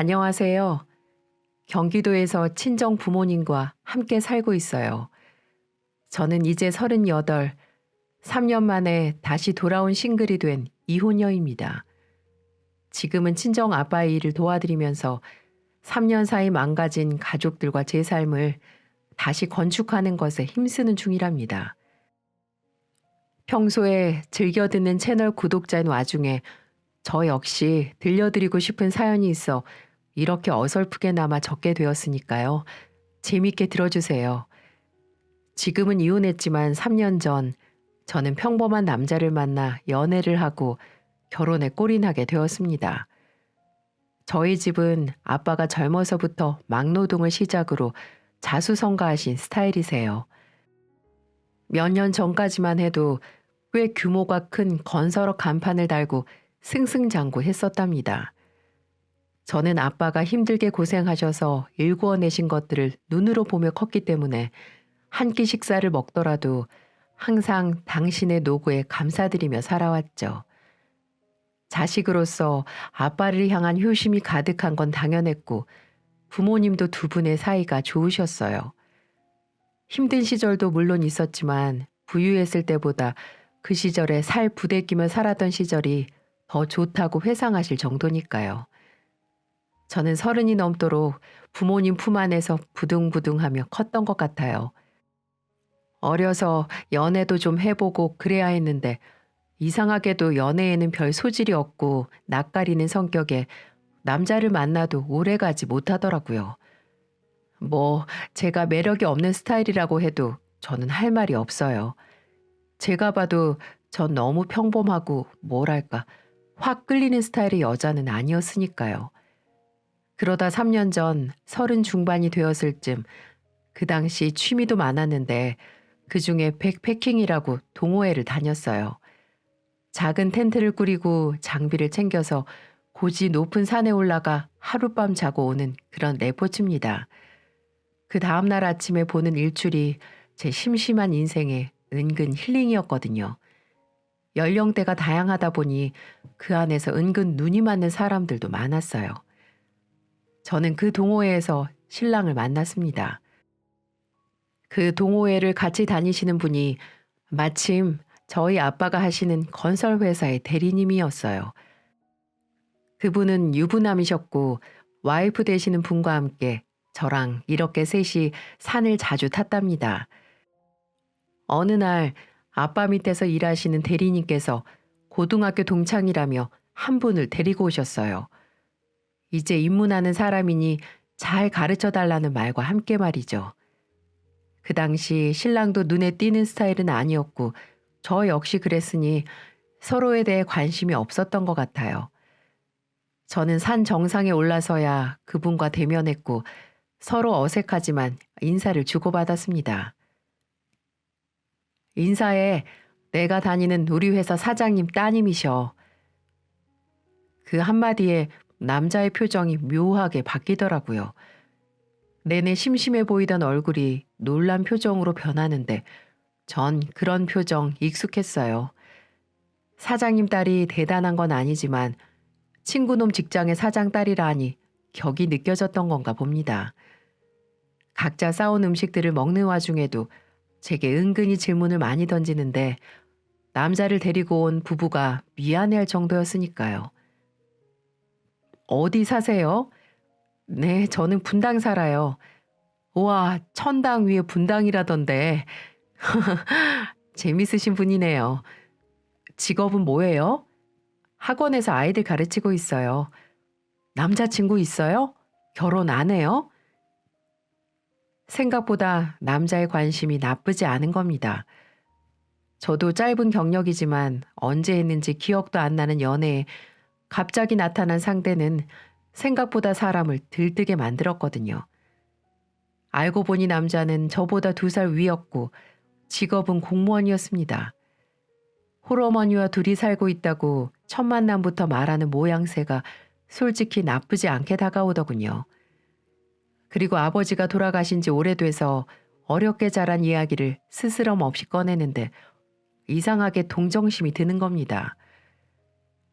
안녕하세요. 경기도에서 친정 부모님과 함께 살고 있어요. 저는 이제 38, 3년 만에 다시 돌아온 싱글이 된 이혼녀입니다. 지금은 친정 아빠의 일을 도와드리면서 3년 사이 망가진 가족들과 제 삶을 다시 건축하는 것에 힘쓰는 중이랍니다. 평소에 즐겨 듣는 채널 구독자인 와중에 저 역시 들려드리고 싶은 사연이 있어 이렇게 어설프게나마 적게 되었으니까요. 재밌게 들어주세요. 지금은 이혼했지만 3년 전 저는 평범한 남자를 만나 연애를 하고 결혼에 골인하게 되었습니다. 저희 집은 아빠가 젊어서부터 막노동을 시작으로 자수성가하신 스타일이세요. 몇 년 전까지만 해도 꽤 규모가 큰 건설업 간판을 달고 승승장구했었답니다. 저는 아빠가 힘들게 고생하셔서 일구어내신 것들을 눈으로 보며 컸기 때문에 한 끼 식사를 먹더라도 항상 당신의 노고에 감사드리며 살아왔죠. 자식으로서 아빠를 향한 효심이 가득한 건 당연했고 부모님도 두 분의 사이가 좋으셨어요. 힘든 시절도 물론 있었지만 부유했을 때보다 그 시절에 살 부대끼며 살았던 시절이 더 좋다고 회상하실 정도니까요. 저는 30이 넘도록 부모님 품 안에서 부둥부둥하며 컸던 것 같아요. 어려서 연애도 좀 해보고 그래야 했는데 이상하게도 연애에는 별 소질이 없고 낯가리는 성격에 남자를 만나도 오래가지 못하더라고요. 뭐 제가 매력이 없는 스타일이라고 해도 저는 할 말이 없어요. 제가 봐도 전 너무 평범하고 뭐랄까 확 끌리는 스타일의 여자는 아니었으니까요. 그러다 3년 전 30 중반이 되었을 쯤 그 당시 취미도 많았는데 그중에 백패킹이라고 동호회를 다녔어요. 작은 텐트를 꾸리고 장비를 챙겨서 고지 높은 산에 올라가 하룻밤 자고 오는 그런 레포츠입니다. 그 다음날 아침에 보는 일출이 제 심심한 인생의 은근 힐링이었거든요. 연령대가 다양하다 보니 그 안에서 은근 눈이 맞는 사람들도 많았어요. 저는 그 동호회에서 신랑을 만났습니다. 그 동호회를 같이 다니시는 분이 마침 저희 아빠가 하시는 건설회사의 대리님이었어요. 그분은 유부남이셨고 와이프 되시는 분과 함께 저랑 이렇게 셋이 산을 자주 탔답니다. 어느 날 아빠 밑에서 일하시는 대리님께서 고등학교 동창이라며 한 분을 데리고 오셨어요. 이제 입문하는 사람이니 잘 가르쳐 달라는 말과 함께 말이죠. 그 당시 신랑도 눈에 띄는 스타일은 아니었고 저 역시 그랬으니 서로에 대해 관심이 없었던 것 같아요. 저는 산 정상에 올라서야 그분과 대면했고 서로 어색하지만 인사를 주고받았습니다. 인사해. 내가 다니는 우리 회사 사장님 따님이셔. 그 한마디에 남자의 표정이 묘하게 바뀌더라고요. 내내 심심해 보이던 얼굴이 놀란 표정으로 변하는데 전 그런 표정 익숙했어요. 사장님 딸이 대단한 건 아니지만 친구놈 직장의 사장 딸이라 하니 격이 느껴졌던 건가 봅니다. 각자 싸온 음식들을 먹는 와중에도 제게 은근히 질문을 많이 던지는데 남자를 데리고 온 부부가 미안해할 정도였으니까요. 어디 사세요? 네, 저는 분당 살아요. 우와, 천당 위에 분당이라던데. 재밌으신 분이네요. 직업은 뭐예요? 학원에서 아이들 가르치고 있어요. 남자친구 있어요? 결혼 안 해요? 생각보다 남자의 관심이 나쁘지 않은 겁니다. 저도 짧은 경력이지만 언제 했는지 기억도 안 나는 연애에 갑자기 나타난 상대는 생각보다 사람을 들뜨게 만들었거든요. 알고 보니 남자는 저보다 2살 위였고 직업은 공무원이었습니다. 홀어머니와 둘이 살고 있다고 첫 만남부터 말하는 모양새가 솔직히 나쁘지 않게 다가오더군요. 그리고 아버지가 돌아가신 지 오래돼서 어렵게 자란 이야기를 스스럼 없이 꺼내는데 이상하게 동정심이 드는 겁니다.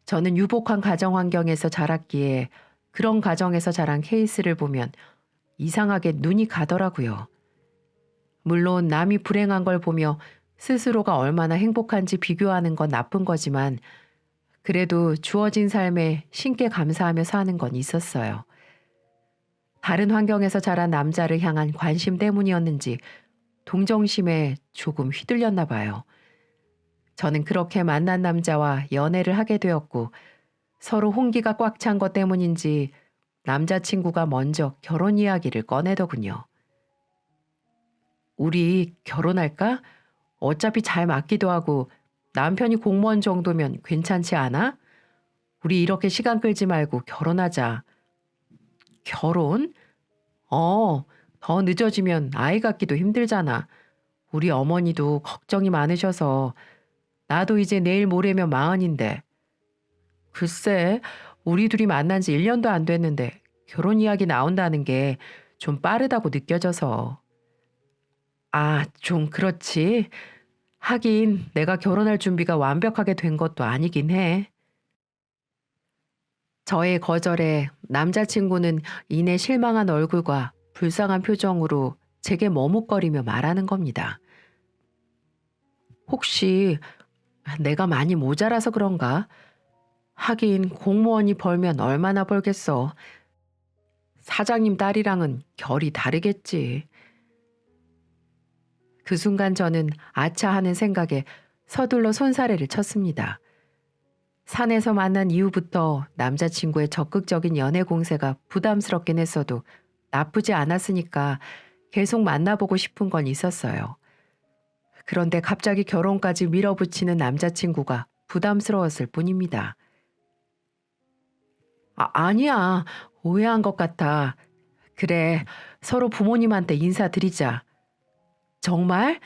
저는 유복한 가정 환경에서 자랐기에 그런 가정에서 자란 케이스를 보면 이상하게 눈이 가더라고요. 물론 남이 불행한 걸 보며 스스로가 얼마나 행복한지 비교하는 건 나쁜 거지만 그래도 주어진 삶에 신께 감사하며 사는 건 있었어요. 다른 환경에서 자란 남자를 향한 관심 때문이었는지 동정심에 조금 휘둘렸나 봐요. 저는 그렇게 만난 남자와 연애를 하게 되었고 서로 홍기가 꽉 찬 것 때문인지 남자친구가 먼저 결혼 이야기를 꺼내더군요. 우리 결혼할까? 어차피 잘 맞기도 하고 남편이 공무원 정도면 괜찮지 않아? 우리 이렇게 시간 끌지 말고 결혼하자. 결혼? 어, 더 늦어지면 아이 갖기도 힘들잖아. 우리 어머니도 걱정이 많으셔서 나도 이제 내일 모레면 40인데. 글쎄, 우리 둘이 만난 지 1년도 안 됐는데 결혼 이야기 나온다는 게 좀 빠르다고 느껴져서. 아, 좀 그렇지. 하긴 내가 결혼할 준비가 완벽하게 된 것도 아니긴 해. 저의 거절에 남자친구는 이내 실망한 얼굴과 불쌍한 표정으로 제게 머뭇거리며 말하는 겁니다. 혹시 내가 많이 모자라서 그런가? 하긴 공무원이 벌면 얼마나 벌겠어. 사장님 딸이랑은 결이 다르겠지. 그 순간 저는 아차 하는 생각에 서둘러 손사래를 쳤습니다. 산에서 만난 이후부터 남자친구의 적극적인 연애 공세가 부담스럽긴 했어도 나쁘지 않았으니까 계속 만나보고 싶은 건 있었어요. 그런데 갑자기 결혼까지 밀어붙이는 남자친구가 부담스러웠을 뿐입니다. 아니야. 오해한 것 같아. 그래, 서로 부모님한테 인사드리자. 정말?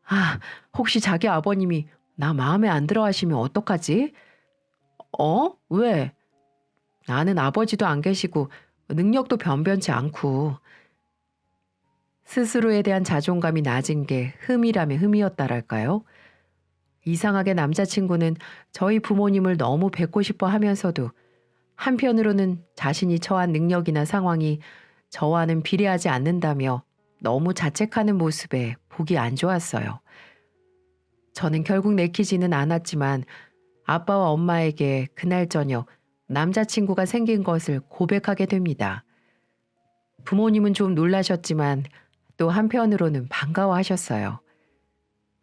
아, 혹시 자기 아버님이 나 마음에 안 들어 하시면 어떡하지? 왜? 나는 아버지도 안 계시고 능력도 변변치 않고 스스로에 대한 자존감이 낮은 게 흠이라면 흠이었다랄까요? 이상하게 남자친구는 저희 부모님을 너무 뵙고 싶어 하면서도 한편으로는 자신이 처한 능력이나 상황이 저와는 비례하지 않는다며 너무 자책하는 모습에 보기 안 좋았어요. 저는 결국 내키지는 않았지만 아빠와 엄마에게 그날 저녁 남자친구가 생긴 것을 고백하게 됩니다. 부모님은 좀 놀라셨지만 또 한편으로는 반가워하셨어요.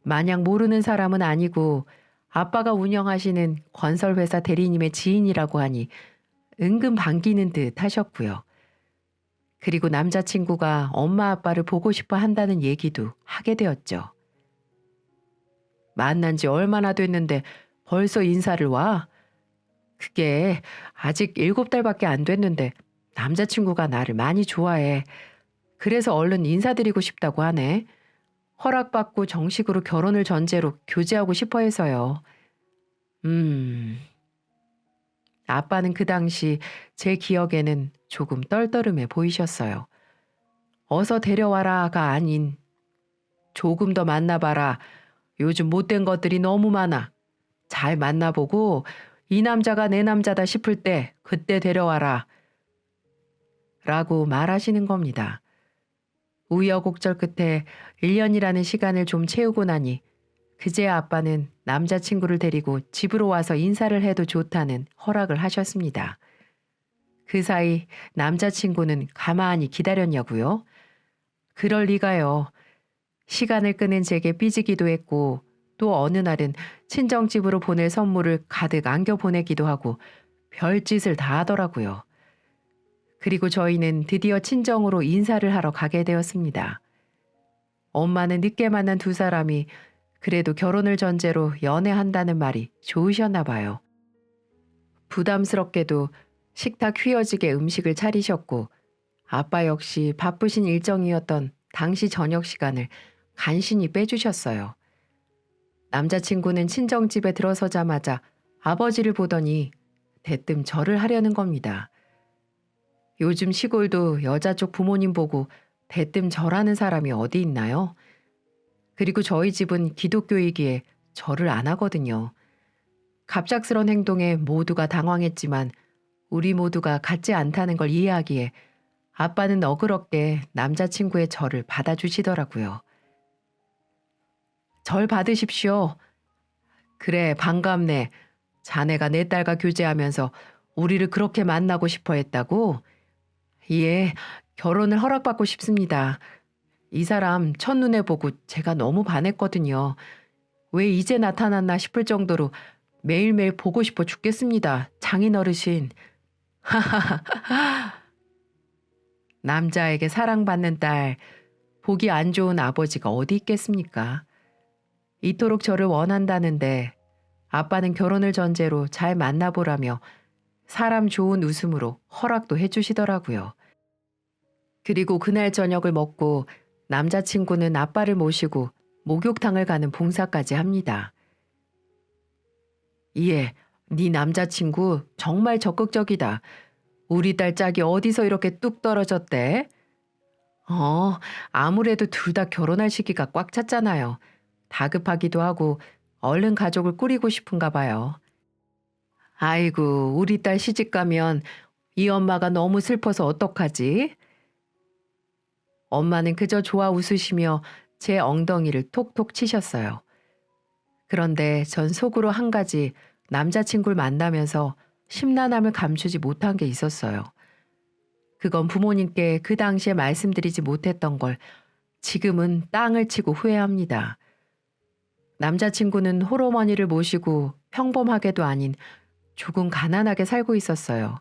마냥 모르는 사람은 아니고 아빠가 운영하시는 건설회사 대리님의 지인이라고 하니 은근 반기는 듯 하셨고요. 그리고 남자친구가 엄마 아빠를 보고 싶어 한다는 얘기도 하게 되었죠. 만난 지 얼마나 됐는데 벌써 인사를 와? 그게 아직 7달밖에 안 됐는데 남자친구가 나를 많이 좋아해. 그래서 얼른 인사드리고 싶다고 하네. 허락받고 정식으로 결혼을 전제로 교제하고 싶어 해서요. 음, 아빠는 그 당시 제 기억에는 조금 떨떠름해 보이셨어요. 어서 데려와라가 아닌 조금 더 만나봐라. 요즘 못된 것들이 너무 많아. 잘 만나보고 이 남자가 내 남자다 싶을 때 그때 데려와라. 라고 말하시는 겁니다. 우여곡절 끝에 1년이라는 시간을 좀 채우고 나니 그제야 아빠는 남자친구를 데리고 집으로 와서 인사를 해도 좋다는 허락을 하셨습니다. 그 사이 남자친구는 가만히 기다렸냐고요? 그럴 리가요. 시간을 끄는 제게 삐지기도 했고 또 어느 날은 친정집으로 보낼 선물을 가득 안겨 보내기도 하고 별짓을 다 하더라고요. 그리고 저희는 드디어 친정으로 인사를 하러 가게 되었습니다. 엄마는 늦게 만난 두 사람이 그래도 결혼을 전제로 연애한다는 말이 좋으셨나 봐요. 부담스럽게도 식탁 휘어지게 음식을 차리셨고 아빠 역시 바쁘신 일정이었던 당시 저녁 시간을 간신히 빼주셨어요. 남자친구는 친정집에 들어서자마자 아버지를 보더니 대뜸 절을 하려는 겁니다. 요즘 시골도 여자 쪽 부모님 보고 대뜸 절하는 사람이 어디 있나요? 그리고 저희 집은 기독교이기에 절을 안 하거든요. 갑작스런 행동에 모두가 당황했지만 우리 모두가 같지 않다는 걸 이해하기에 아빠는 너그럽게 남자친구의 저를 받아주시더라고요. 절 받으십시오. 그래, 반갑네. 자네가 내 딸과 교제하면서 우리를 그렇게 만나고 싶어 했다고? 예, 결혼을 허락받고 싶습니다. 이 사람 첫눈에 보고 제가 너무 반했거든요. 왜 이제 나타났나 싶을 정도로 매일매일 보고 싶어 죽겠습니다. 장인어르신. 남자에게 사랑받는 딸, 보기 안 좋은 아버지가 어디 있겠습니까? 이토록 저를 원한다는데 아빠는 결혼을 전제로 잘 만나보라며 사람 좋은 웃음으로 허락도 해주시더라고요. 그리고 그날 저녁을 먹고 남자친구는 아빠를 모시고 목욕탕을 가는 봉사까지 합니다. 예, 네 남자친구 정말 적극적이다. 우리 딸 짝이 어디서 이렇게 뚝 떨어졌대? 어, 아무래도 둘 다 결혼할 시기가 꽉 찼잖아요. 다급하기도 하고 얼른 가족을 꾸리고 싶은가 봐요. 아이고, 우리 딸 시집 가면 이 엄마가 너무 슬퍼서 어떡하지? 엄마는 그저 좋아 웃으시며 제 엉덩이를 톡톡 치셨어요. 그런데 전 속으로 한 가지 남자친구를 만나면서 심란함을 감추지 못한 게 있었어요. 그건 부모님께 그 당시에 말씀드리지 못했던 걸 지금은 땅을 치고 후회합니다. 남자친구는 홀어머니를 모시고 평범하게도 아닌 조금 가난하게 살고 있었어요.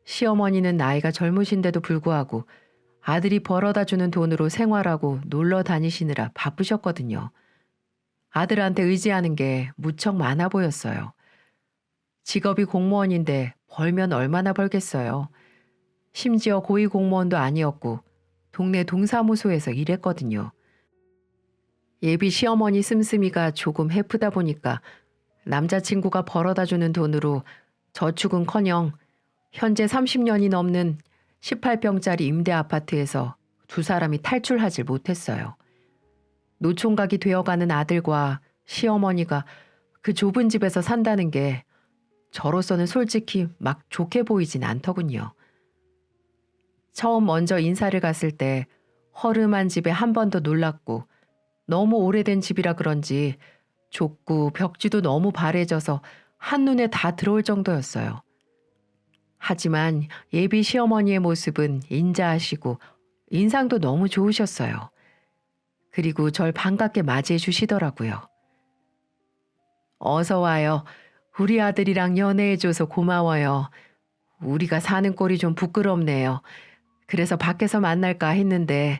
시어머니는 나이가 젊으신데도 불구하고 아들이 벌어다 주는 돈으로 생활하고 놀러 다니시느라 바쁘셨거든요. 아들한테 의지하는 게 무척 많아 보였어요. 직업이 공무원인데 벌면 얼마나 벌겠어요. 심지어 고위 공무원도 아니었고 동네 동사무소에서 일했거든요. 예비 시어머니 씀씀이가 조금 해프다 보니까 남자친구가 벌어다 주는 돈으로 저축은커녕 현재 30년이 넘는 18평짜리 임대 아파트에서 두 사람이 탈출하질 못했어요. 노총각이 되어가는 아들과 시어머니가 그 좁은 집에서 산다는 게 저로서는 솔직히 막 좋게 보이진 않더군요. 처음 먼저 인사를 갔을 때 허름한 집에 한 번 더 놀랐고 너무 오래된 집이라 그런지 좁고 벽지도 너무 바래져서 한눈에 다 들어올 정도였어요. 하지만 예비 시어머니의 모습은 인자하시고 인상도 너무 좋으셨어요. 그리고 절 반갑게 맞이해 주시더라고요. 어서 와요. 우리 아들이랑 연애해줘서 고마워요. 우리가 사는 꼴이 좀 부끄럽네요. 그래서 밖에서 만날까 했는데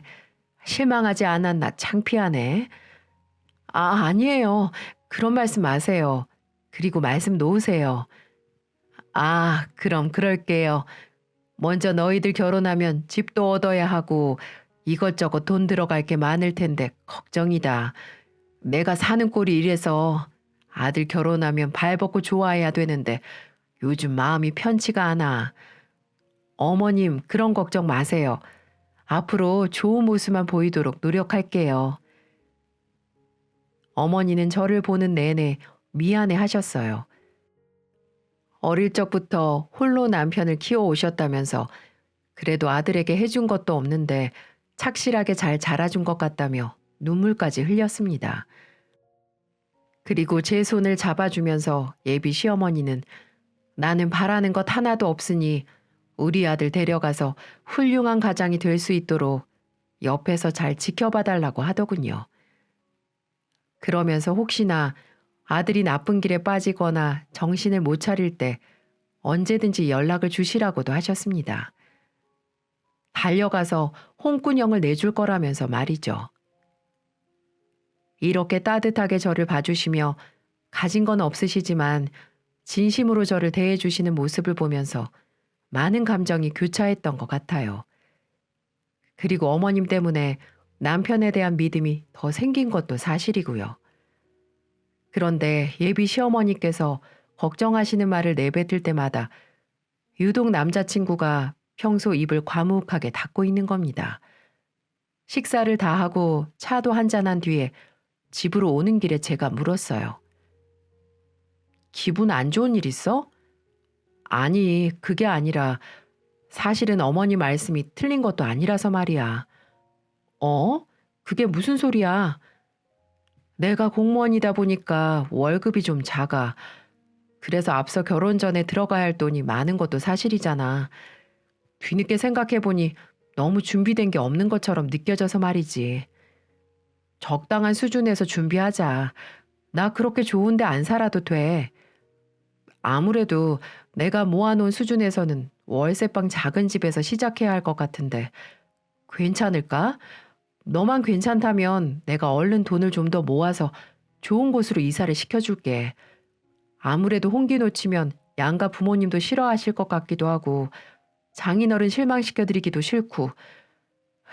실망하지 않았나 창피하네. 아니에요. 그런 말씀 마세요. 그리고 말씀 놓으세요. 그럼 그럴게요. 먼저 너희들 결혼하면 집도 얻어야 하고 이것저것 돈 들어갈 게 많을 텐데 걱정이다. 내가 사는 꼴이 이래서 아들 결혼하면 발벗고 좋아해야 되는데 요즘 마음이 편치가 않아. 어머님 그런 걱정 마세요. 앞으로 좋은 모습만 보이도록 노력할게요. 어머니는 저를 보는 내내 미안해 하셨어요. 어릴 적부터 홀로 남편을 키워오셨다면서 그래도 아들에게 해준 것도 없는데 착실하게 잘 자라준 것 같다며 눈물까지 흘렸습니다. 그리고 제 손을 잡아주면서 예비 시어머니는 나는 바라는 것 하나도 없으니 우리 아들 데려가서 훌륭한 가장이 될 수 있도록 옆에서 잘 지켜봐 달라고 하더군요. 그러면서 혹시나 아들이 나쁜 길에 빠지거나 정신을 못 차릴 때 언제든지 연락을 주시라고도 하셨습니다. 달려가서 홍군형을 내줄 거라면서 말이죠. 이렇게 따뜻하게 저를 봐주시며 가진 건 없으시지만 진심으로 저를 대해주시는 모습을 보면서 많은 감정이 교차했던 것 같아요. 그리고 어머님 때문에 남편에 대한 믿음이 더 생긴 것도 사실이고요. 그런데 예비 시어머니께서 걱정하시는 말을 내뱉을 때마다 유독 남자친구가 평소 입을 과묵하게 닫고 있는 겁니다. 식사를 다 하고 차도 한잔한 뒤에 집으로 오는 길에 제가 물었어요. 기분 안 좋은 일 있어? 아니, 그게 아니라 사실은 어머니 말씀이 틀린 것도 아니라서 말이야. 어? 그게 무슨 소리야? 내가 공무원이다 보니까 월급이 좀 작아. 그래서 앞서 결혼 전에 들어가야 할 돈이 많은 것도 사실이잖아. 뒤늦게 생각해보니 너무 준비된 게 없는 것처럼 느껴져서 말이지. 적당한 수준에서 준비하자. 나 그렇게 좋은데 안 살아도 돼. 아무래도 내가 모아놓은 수준에서는 월세방 작은 집에서 시작해야 할 것 같은데 괜찮을까? 너만 괜찮다면 내가 얼른 돈을 좀 더 모아서 좋은 곳으로 이사를 시켜줄게. 아무래도 홍기 놓치면 양가 부모님도 싫어하실 것 같기도 하고 장인어른 실망시켜드리기도 싫고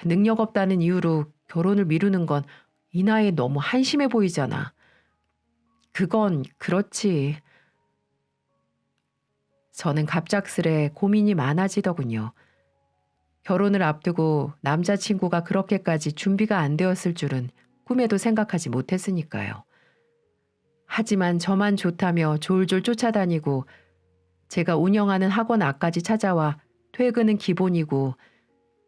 능력 없다는 이유로 결혼을 미루는 건 이 나이에 너무 한심해 보이잖아. 그건 그렇지. 저는 갑작스레 고민이 많아지더군요. 결혼을 앞두고 남자친구가 그렇게까지 준비가 안 되었을 줄은 꿈에도 생각하지 못했으니까요. 하지만 저만 좋다며 졸졸 쫓아다니고 제가 운영하는 학원 앞까지 찾아와 퇴근은 기본이고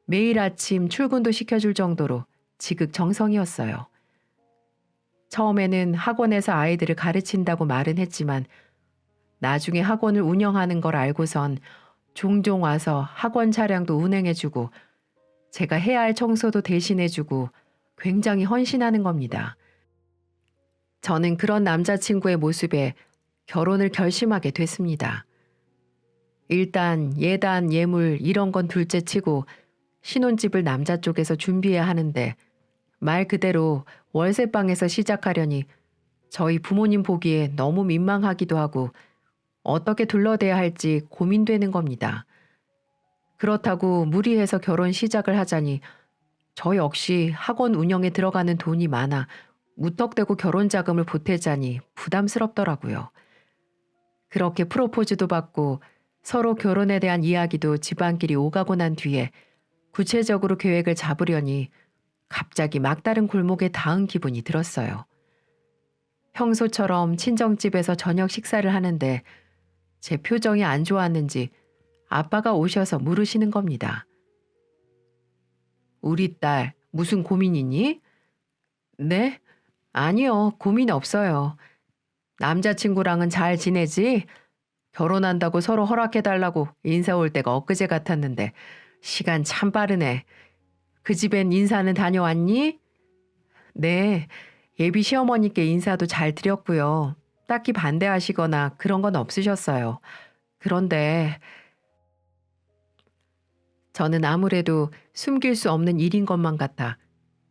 매일 아침 출근도 시켜줄 정도로 지극정성이었어요. 처음에는 학원에서 아이들을 가르친다고 말은 했지만 나중에 학원을 운영하는 걸 알고선 종종 와서 학원 차량도 운행해주고 제가 해야 할 청소도 대신해주고 굉장히 헌신하는 겁니다. 저는 그런 남자친구의 모습에 결혼을 결심하게 됐습니다. 일단 예단, 예물 이런 건 둘째치고 신혼집을 남자 쪽에서 준비해야 하는데 말 그대로 월세방에서 시작하려니 저희 부모님 보기에 너무 민망하기도 하고 어떻게 둘러대야 할지 고민되는 겁니다. 그렇다고 무리해서 결혼 시작을 하자니 저 역시 학원 운영에 들어가는 돈이 많아 무턱대고 결혼 자금을 보태자니 부담스럽더라고요. 그렇게 프로포즈도 받고 서로 결혼에 대한 이야기도 집안끼리 오가고 난 뒤에 구체적으로 계획을 잡으려니 갑자기 막다른 골목에 닿은 기분이 들었어요. 평소처럼 친정집에서 저녁 식사를 하는데 제 표정이 안 좋았는지 아빠가 오셔서 물으시는 겁니다. 우리 딸 무슨 고민 있니? 네? 아니요, 고민 없어요. 남자친구랑은 잘 지내지? 결혼한다고 서로 허락해달라고 인사 올 때가 엊그제 같았는데 시간 참 빠르네. 그 집엔 인사는 다녀왔니? 네, 예비 시어머니께 인사도 잘 드렸고요. 딱히 반대하시거나 그런 건 없으셨어요. 그런데 저는 아무래도 숨길 수 없는 일인 것만 같아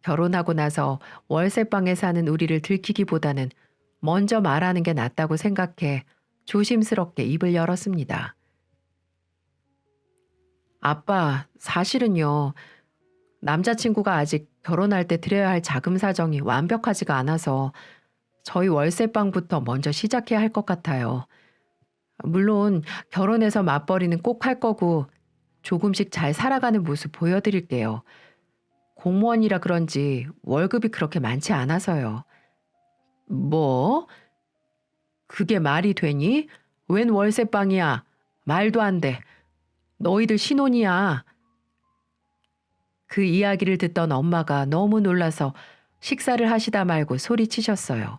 결혼하고 나서 월세방에 사는 우리를 들키기보다는 먼저 말하는 게 낫다고 생각해 조심스럽게 입을 열었습니다. 아빠, 사실은요. 남자친구가 아직 결혼할 때 드려야 할 자금 사정이 완벽하지가 않아서 저희 월세방부터 먼저 시작해야 할 것 같아요. 물론 결혼해서 맞벌이는 꼭 할 거고 조금씩 잘 살아가는 모습 보여드릴게요. 공무원이라 그런지 월급이 그렇게 많지 않아서요. 뭐? 그게 말이 되니? 웬 월세방이야? 말도 안 돼. 너희들 신혼이야. 그 이야기를 듣던 엄마가 너무 놀라서 식사를 하시다 말고 소리치셨어요.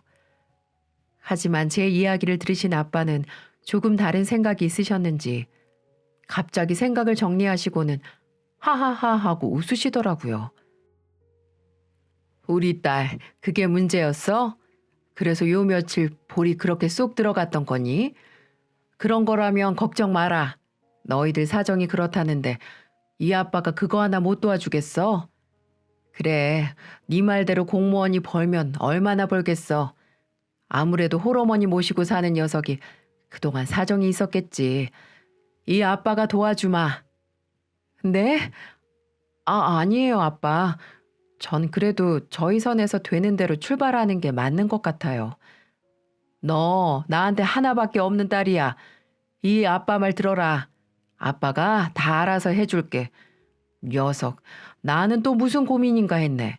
하지만 제 이야기를 들으신 아빠는 조금 다른 생각이 있으셨는지 갑자기 생각을 정리하시고는 하하하 하고 웃으시더라고요. 우리 딸, 그게 문제였어? 그래서 요 며칠 볼이 그렇게 쏙 들어갔던 거니? 그런 거라면 걱정 마라. 너희들 사정이 그렇다는데 이 아빠가 그거 하나 못 도와주겠어? 그래, 네 말대로 공무원이 벌면 얼마나 벌겠어. 아무래도 홀어머니 모시고 사는 녀석이 그동안 사정이 있었겠지. 이 아빠가 도와주마. 네? 아니에요, 아빠. 전 그래도 저희 선에서 되는 대로 출발하는 게 맞는 것 같아요. 너 나한테 하나밖에 없는 딸이야. 이 아빠 말 들어라. 아빠가 다 알아서 해줄게. 녀석, 나는 또 무슨 고민인가 했네.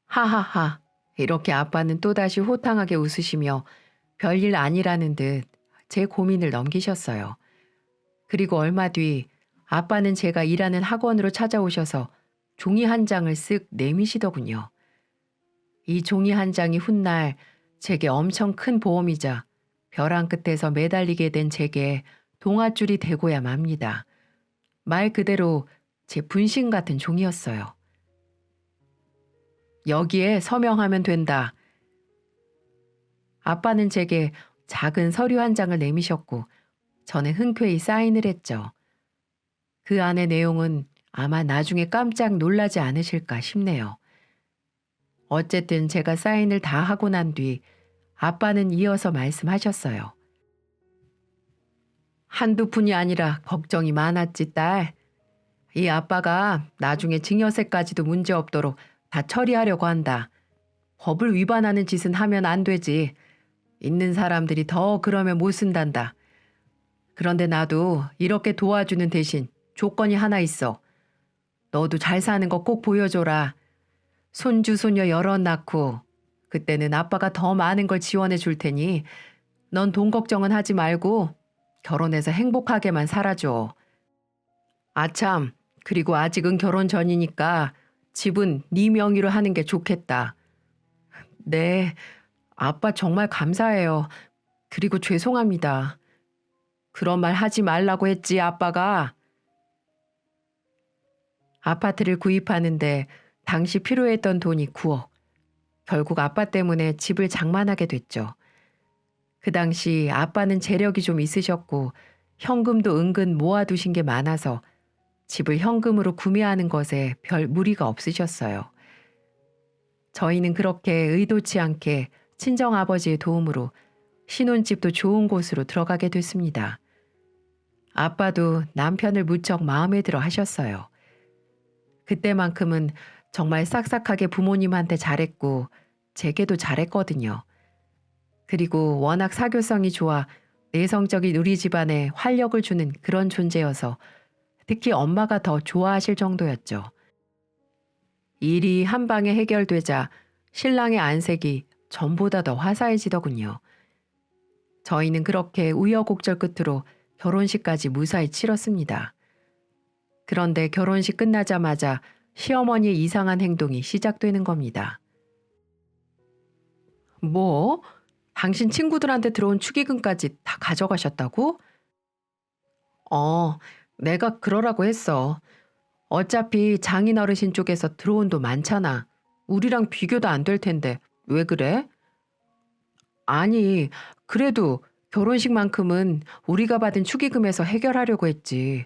하하하. 이렇게 아빠는 또다시 호탕하게 웃으시며 별일 아니라는 듯 제 고민을 넘기셨어요. 그리고 얼마 뒤 아빠는 제가 일하는 학원으로 찾아오셔서 종이 한 장을 쓱 내미시더군요. 이 종이 한 장이 훗날 제게 엄청 큰 보험이자 벼랑 끝에서 매달리게 된 제게 동아줄이 되고야 맙니다. 말 그대로 제 분신 같은 종이었어요. 여기에 서명하면 된다. 아빠는 제게 작은 서류 한 장을 내미셨고 저는 흔쾌히 사인을 했죠. 그 안의 내용은 아마 나중에 깜짝 놀라지 않으실까 싶네요. 어쨌든 제가 사인을 다 하고 난 뒤 아빠는 이어서 말씀하셨어요. 한두 푼이 아니라 걱정이 많았지, 딸. 이 아빠가 나중에 증여세까지도 문제없도록 다 처리하려고 한다. 법을 위반하는 짓은 하면 안 되지. 있는 사람들이 더 그러면 못 쓴단다. 그런데 나도 이렇게 도와주는 대신 조건이 하나 있어. 너도 잘 사는 거 꼭 보여줘라. 손주 손녀 여럿 낳고 그때는 아빠가 더 많은 걸 지원해 줄 테니 넌 돈 걱정은 하지 말고 결혼해서 행복하게만 살아줘. 아참, 그리고 아직은 결혼 전이니까 집은 네 명의로 하는 게 좋겠다. 네, 아빠 정말 감사해요. 그리고 죄송합니다. 그런 말 하지 말라고 했지, 아빠가. 아파트를 구입하는데 당시 필요했던 돈이 9억. 결국 아빠 때문에 집을 장만하게 됐죠. 그 당시 아빠는 재력이 좀 있으셨고 현금도 은근 모아두신 게 많아서 집을 현금으로 구매하는 것에 별 무리가 없으셨어요. 저희는 그렇게 의도치 않게 친정아버지의 도움으로 신혼집도 좋은 곳으로 들어가게 됐습니다. 아빠도 남편을 무척 마음에 들어 하셨어요. 그때만큼은 정말 싹싹하게 부모님한테 잘했고 제게도 잘했거든요. 그리고 워낙 사교성이 좋아 내성적인 우리 집안에 활력을 주는 그런 존재여서 특히 엄마가 더 좋아하실 정도였죠. 일이 한 방에 해결되자 신랑의 안색이 전보다 더 화사해지더군요. 저희는 그렇게 우여곡절 끝으로 결혼식까지 무사히 치렀습니다. 그런데 결혼식 끝나자마자 시어머니의 이상한 행동이 시작되는 겁니다. 뭐? 당신 친구들한테 들어온 축의금까지 다 가져가셨다고? 내가 그러라고 했어. 어차피 장인어르신 쪽에서 들어온 돈 많잖아. 우리랑 비교도 안 될 텐데 왜 그래? 아니, 그래도 결혼식만큼은 우리가 받은 축의금에서 해결하려고 했지.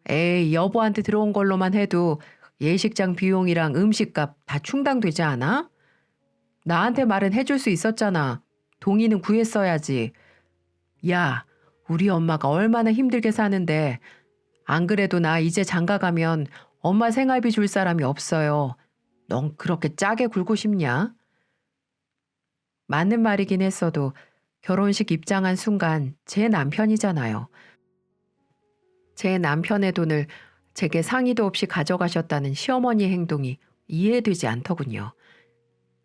에이, 여보한테 들어온 걸로만 해도 예식장 비용이랑 음식값 다 충당되지 않아? 나한테 말은 해줄 수 있었잖아. 동의는 구했어야지. 야, 우리 엄마가 얼마나 힘들게 사는데 안 그래도 나 이제 장가 가면 엄마 생활비 줄 사람이 없어요. 넌 그렇게 짜게 굴고 싶냐? 맞는 말이긴 했어도 결혼식 입장한 순간 제 남편이잖아요. 제 남편의 돈을 제게 상의도 없이 가져가셨다는 시어머니의 행동이 이해되지 않더군요.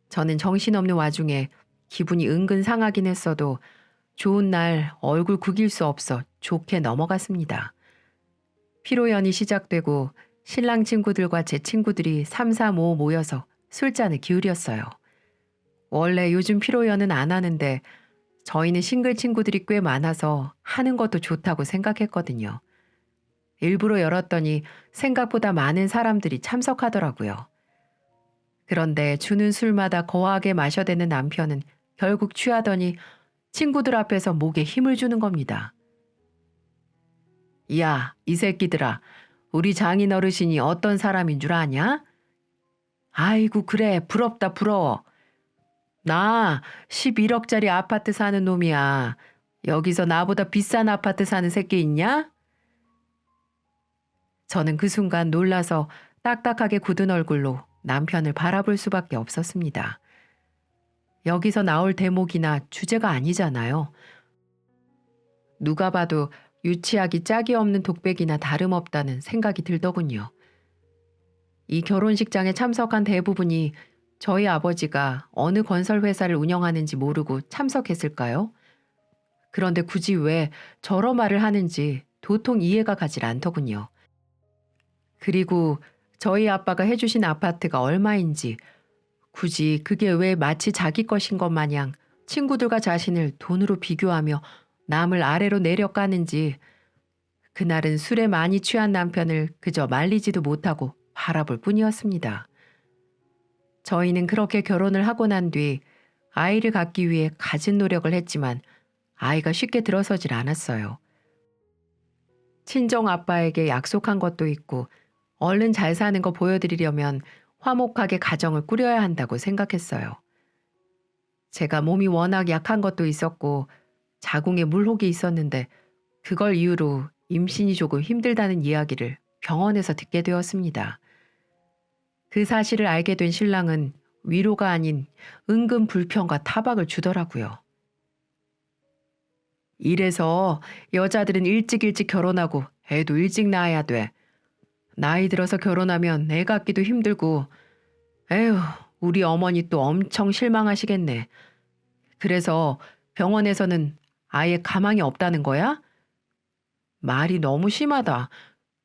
저는 정신없는 와중에 기분이 은근 상하긴 했어도 좋은 날 얼굴 구길 수 없어 좋게 넘어갔습니다. 피로연이 시작되고 신랑 친구들과 제 친구들이 3, 4, 5 모여서 술잔을 기울였어요. 원래 요즘 피로연은 안 하는데 저희는 싱글 친구들이 꽤 많아서 하는 것도 좋다고 생각했거든요. 일부러 열었더니 생각보다 많은 사람들이 참석하더라고요. 그런데 주는 술마다 거하게 마셔대는 남편은 결국 취하더니 친구들 앞에서 목에 힘을 주는 겁니다. 야, 이 새끼들아, 우리 장인 어르신이 어떤 사람인 줄 아냐? 아이고, 그래, 부럽다, 부러워. 나 11억짜리 아파트 사는 놈이야. 여기서 나보다 비싼 아파트 사는 새끼 있냐? 저는 그 순간 놀라서 딱딱하게 굳은 얼굴로 남편을 바라볼 수밖에 없었습니다. 여기서 나올 대목이나 주제가 아니잖아요. 누가 봐도 유치하기 짝이 없는 독백이나 다름없다는 생각이 들더군요. 이 결혼식장에 참석한 대부분이 저희 아버지가 어느 건설회사를 운영하는지 모르고 참석했을까요? 그런데 굳이 왜 저런 말을 하는지 도통 이해가 가질 않더군요. 그리고 저희 아빠가 해주신 아파트가 얼마인지, 굳이 그게 왜 마치 자기 것인 것 마냥 친구들과 자신을 돈으로 비교하며 남을 아래로 내려까는지, 그날은 술에 많이 취한 남편을 그저 말리지도 못하고 바라볼 뿐이었습니다. 저희는 그렇게 결혼을 하고 난 뒤 아이를 갖기 위해 갖은 노력을 했지만 아이가 쉽게 들어서질 않았어요. 친정 아빠에게 약속한 것도 있고 얼른 잘 사는 거 보여드리려면 화목하게 가정을 꾸려야 한다고 생각했어요. 제가 몸이 워낙 약한 것도 있었고 자궁에 물혹이 있었는데 그걸 이유로 임신이 조금 힘들다는 이야기를 병원에서 듣게 되었습니다. 그 사실을 알게 된 신랑은 위로가 아닌 은근 불평과 타박을 주더라고요. 이래서 여자들은 일찍 일찍 결혼하고 애도 일찍 낳아야 돼. 나이 들어서 결혼하면 애 갖기도 힘들고, 에휴, 우리 어머니 또 엄청 실망하시겠네. 그래서 병원에서는 아예 가망이 없다는 거야? 말이 너무 심하다.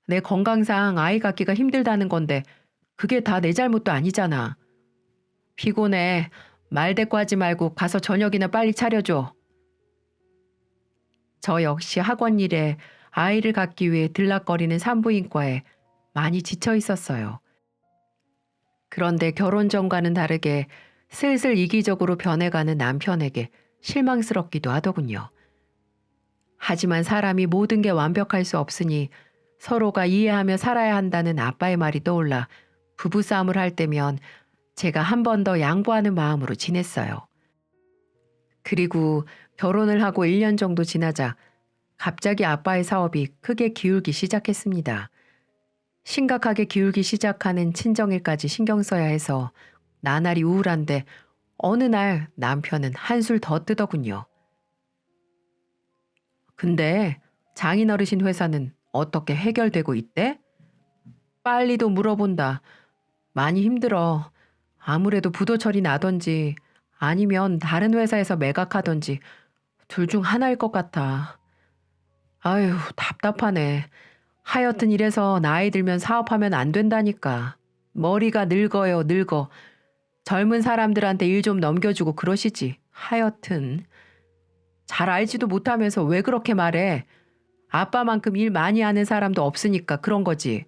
내 건강상 아이 갖기가 힘들다는 건데 그게 다 내 잘못도 아니잖아. 피곤해. 말대꾸 하지 말고 가서 저녁이나 빨리 차려줘. 저 역시 학원 일에 아이를 갖기 위해 들락거리는 산부인과에 많이 지쳐 있었어요. 그런데 결혼 전과는 다르게 슬슬 이기적으로 변해가는 남편에게 실망스럽기도 하더군요. 하지만 사람이 모든 게 완벽할 수 없으니 서로가 이해하며 살아야 한다는 아빠의 말이 떠올라 부부싸움을 할 때면 제가 한 번 더 양보하는 마음으로 지냈어요. 그리고 결혼을 하고 1년 정도 지나자 갑자기 아빠의 사업이 크게 기울기 시작했습니다. 심각하게 기울기 시작하는 친정일까지 신경 써야 해서 나날이 우울한데 어느 날 남편은 한술 더 뜨더군요. 근데 장인어르신 회사는 어떻게 해결되고 있대? 빨리도 물어본다. 많이 힘들어. 아무래도 부도 처리 나던지 아니면 다른 회사에서 매각하던지 둘 중 하나일 것 같아. 아유, 답답하네. 하여튼 이래서 나이 들면 사업하면 안 된다니까. 머리가 늙어요, 늙어. 젊은 사람들한테 일 좀 넘겨주고 그러시지. 하여튼. 잘 알지도 못하면서 왜 그렇게 말해? 아빠만큼 일 많이 하는 사람도 없으니까 그런 거지.